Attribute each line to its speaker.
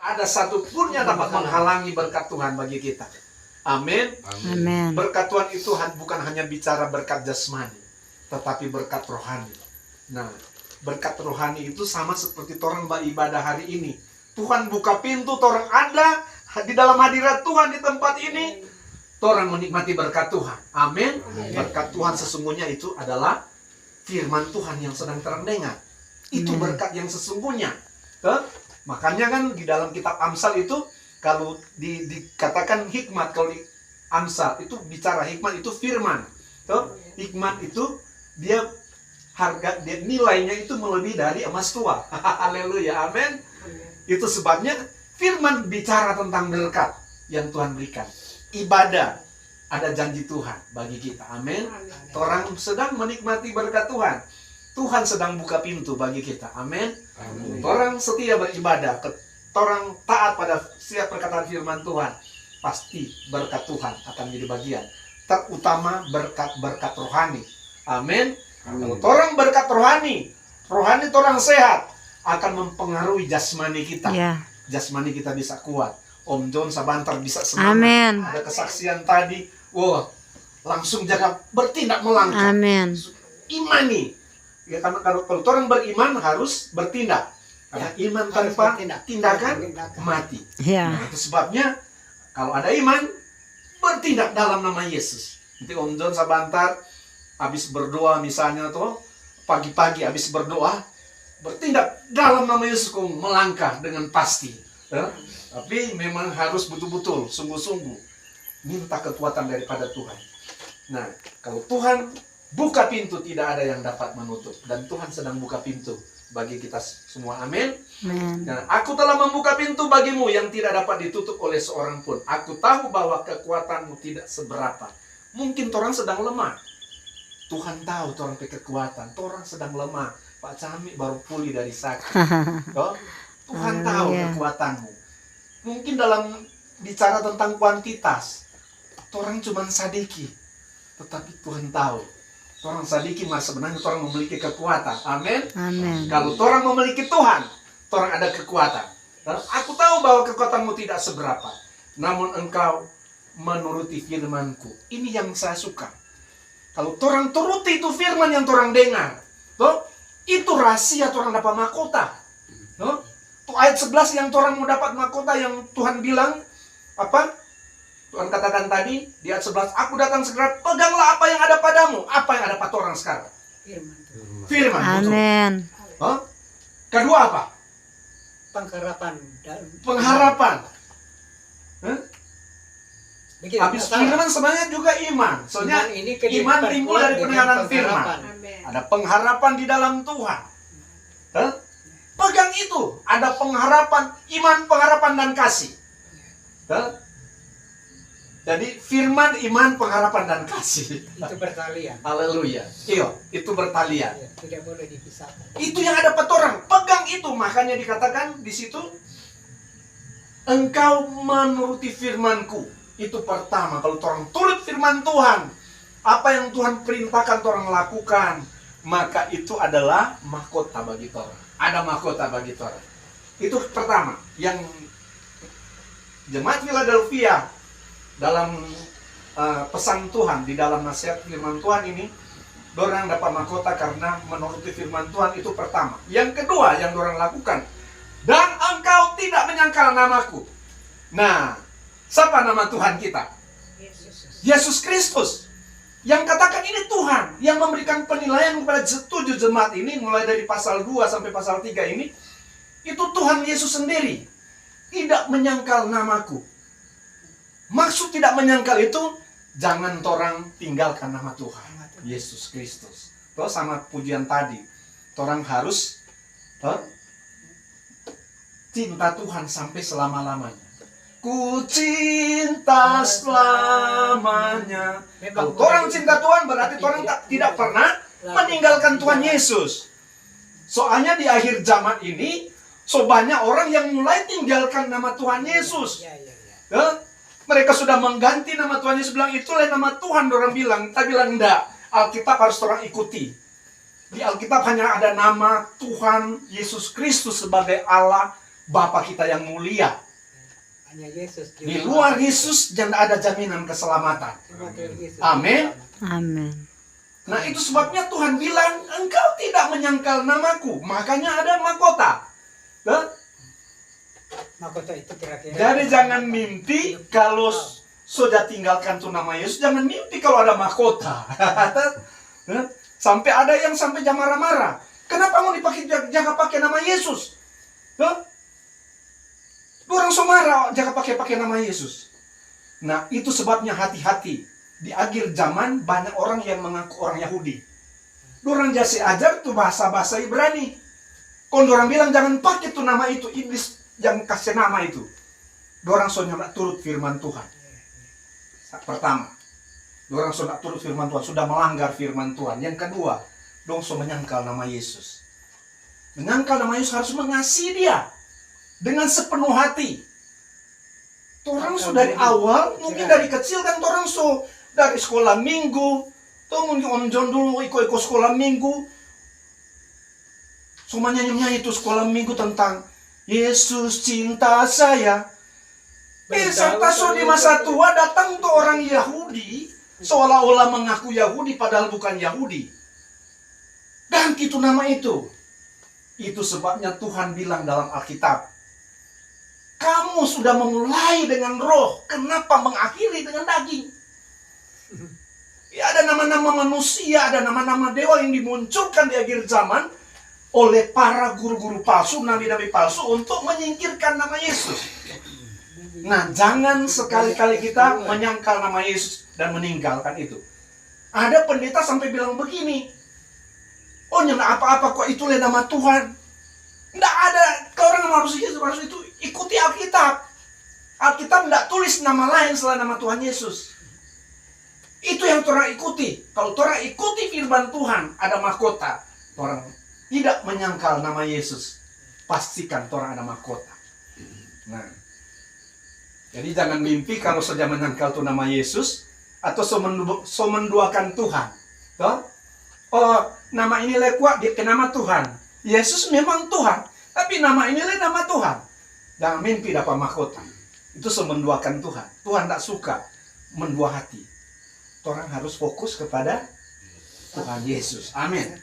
Speaker 1: ada satupun yang dapat menghalangi berkat Tuhan bagi kita. Amin.
Speaker 2: Amin.
Speaker 1: Berkat Tuhan itu bukan hanya bicara berkat jasmani, tetapi berkat rohani. Nah, berkat rohani itu sama seperti orang beribadah hari ini. Tuhan buka pintu, orang ada di dalam hadirat Tuhan di tempat ini, orang menikmati berkat Tuhan. Amin. Berkat Tuhan sesungguhnya itu adalah firman Tuhan yang sedang terdengar. Itu berkat yang sesungguhnya. Makanya kan di dalam kitab Amsal itu, kalau dikatakan hikmat, kalau di Amsal itu bicara hikmat itu firman. Hikmat itu dia nilainya itu melebihi dari emas tua. Haleluya, amin. Itu sebabnya firman bicara tentang berkat yang Tuhan berikan. Ibadah, ada janji Tuhan bagi kita, amin. Orang sedang menikmati berkat Tuhan. Tuhan sedang buka pintu bagi kita, amin. Orang setia beribadah, orang taat pada setiap perkataan firman Tuhan, pasti berkat Tuhan akan menjadi bagian. Terutama berkat-berkat rohani, amin. Kalau orang berkat rohani orang sehat, akan mempengaruhi jasmani kita. Jasmani kita bisa kuat. Om John Sabantar bisa semangat.
Speaker 2: Amin.
Speaker 1: Ada kesaksian tadi, wah, langsung jaga bertindak melangkah.
Speaker 2: Amin.
Speaker 1: Imani. Ya, karena kalau orang beriman harus bertindak. Karena iman tanpa tindakan mati. Nah, itu sebabnya kalau ada iman, bertindak dalam nama Yesus. Nanti Om John Sabantar habis berdoa misalnya tuh, pagi-pagi habis berdoa, bertindak dalam nama Yesus, melangkah dengan pasti. Tapi memang harus betul-betul, sungguh-sungguh minta kekuatan daripada Tuhan. Nah, kalau Tuhan buka pintu, tidak ada yang dapat menutup. Dan Tuhan sedang buka pintu bagi kita semua, amin. Nah, aku telah membuka pintu bagimu yang tidak dapat ditutup oleh seorang pun. Aku tahu bahwa kekuatanmu tidak seberapa. Mungkin orang sedang lemah. Tuhan tahu orang pakai kekuatan. Orang sedang lemah. Pak Cami baru pulih dari sakit. Tuhan tahu kekuatanmu. Mungkin dalam bicara tentang kuantitas, orang cuma sadiki, tetapi Tuhan tahu. Orang sadiki mas sebenarnya orang memiliki kekuatan. Amin. Kalau orang memiliki Tuhan, orang ada kekuatan. Dan aku tahu bahwa kekuatanmu tidak seberapa, namun engkau menuruti firmanku. Ini yang saya suka. Kalau orang turuti itu firman yang orang dengar, itu rahasia orang dapat mahkota. Itu ayat 11 yang orang mau dapat mahkota yang Tuhan bilang apa? Tuhan katakan tadi di ayat 11, aku datang segera, peganglah apa yang ada padamu. Apa yang ada pada orang sekarang? Firman.
Speaker 2: Amin.
Speaker 1: Kedua apa? Pengharapan. Habis firman sebenarnya juga iman. Soalnya iman timbul dari pendengaran firman. Ada pengharapan di dalam Tuhan. Pegang itu. Ada pengharapan, iman, pengharapan, dan kasih. Jadi firman, iman, pengharapan, dan kasih.
Speaker 3: Itu bertalian.
Speaker 1: Haleluya. Iya, itu bertalian.
Speaker 3: Tidak boleh dipisahkan.
Speaker 1: Itu yang ada pada orang. Pegang itu. Makanya dikatakan di situ, engkau menuruti firmanku. Itu pertama. Kalau orang turut firman Tuhan, apa yang Tuhan perintahkan orang lakukan, maka itu adalah mahkota bagi orang. Ada mahkota bagi orang. Itu pertama. Yang jemaat Philadelphia dalam pesan Tuhan, di dalam nasihat firman Tuhan ini, orang dapat mahkota karena menuruti firman Tuhan. Itu pertama. Yang kedua yang orang lakukan, dan engkau tidak menyangkal namaku. Nah, siapa nama Tuhan kita? Yesus Kristus. Yang katakan ini Tuhan yang memberikan penilaian kepada 7 jemaat ini, mulai dari pasal 2 sampai pasal 3 ini, itu Tuhan Yesus sendiri. Tidak menyangkal namaku. Maksud tidak menyangkal itu, jangan orang tinggalkan nama Tuhan Yesus Kristus. Tuh sama pujian tadi, orang harus cinta Tuhan sampai selama-lamanya. Ku cinta selamanya. Kalau orang cinta Tuhan berarti orang tidak pernah meninggalkan Tuhan Yesus. Soalnya di akhir zaman ini, so banyak orang yang mulai tinggalkan nama Tuhan Yesus. Mereka sudah mengganti nama Tuhan Yesus, bilang itulah nama Tuhan. Orang bilang, kita bilang enggak. Alkitab harus orang ikuti. Di Alkitab hanya ada nama Tuhan Yesus Kristus sebagai Allah Bapa kita yang mulia.
Speaker 3: Hanya Yesus.
Speaker 1: Di luar Yesus jangan ada jaminan keselamatan. Amin.
Speaker 2: Amin.
Speaker 1: Nah itu sebabnya Tuhan bilang, engkau tidak menyangkal namaku, makanya ada mahkota. Nah,
Speaker 3: Mahkota itu kira-kira.
Speaker 1: jadi jangan mimpi kalau sudah tinggalkan tuh nama Yesus, jangan mimpi kalau ada mahkota. Nah, sampai ada yang sampai jangan marah-marah. Kenapa mau dipakai jaga pakai nama Yesus? Nah, orang marah jaga pakai nama Yesus. Nah itu sebabnya hati-hati. Di akhir zaman banyak orang yang mengaku orang Yahudi. Dorang jasi ajar tuh bahasa-bahasa Ibrani. Kalau orang bilang jangan pakai tuh nama itu, iblis yang kasih nama itu. Dorang soalnya turut firman Tuhan. Pertama, dorang sudah turut firman Tuhan, sudah melanggar firman Tuhan. Yang kedua, dong so menyangkal nama Yesus. Menyangkal nama Yesus harus mengasihi dia dengan sepenuh hati. Orang so dari awal, mungkin dari kecil kan orang so dari sekolah minggu, tuh mungkin Om John dulu ikut sekolah minggu, semua nyanyi itu sekolah minggu tentang Yesus cinta saya. Serta so di masa tua datang tuh orang Yahudi, seolah-olah mengaku Yahudi padahal bukan Yahudi. Dan gitu nama itu. Itu sebabnya Tuhan bilang dalam Alkitab, kamu sudah memulai dengan roh, kenapa mengakhiri dengan daging? Ya, ada nama-nama manusia, ada nama-nama dewa yang dimunculkan di akhir zaman oleh para guru-guru palsu, nabi-nabi palsu untuk menyingkirkan nama Yesus. Nah, jangan sekali-kali kita menyangkal nama Yesus dan meninggalkan itu. Ada pendeta sampai bilang begini, oh nyana apa-apa kok itulah nama Tuhan. Tidak ada, orang harus itu ikuti Alkitab. Alkitab tidak tulis nama lain selain nama Tuhan Yesus. Itu yang orang ikuti. Kalau orang ikuti firman Tuhan, ada mahkota. Orang tidak menyangkal nama Yesus, pastikan orang ada mahkota. Nah, jadi jangan mimpi kalau saja menyangkal tuh nama Yesus atau so menduakan Tuhan. Toh? Oh, nama ini kuat di nama Tuhan. Yesus memang Tuhan, tapi nama ini nama Tuhan. Jangan mimpi dapat mahkota. Itu so menduakan Tuhan. Tuhan tak suka mendua hati. Orang harus fokus kepada Tuhan Yesus. Amin.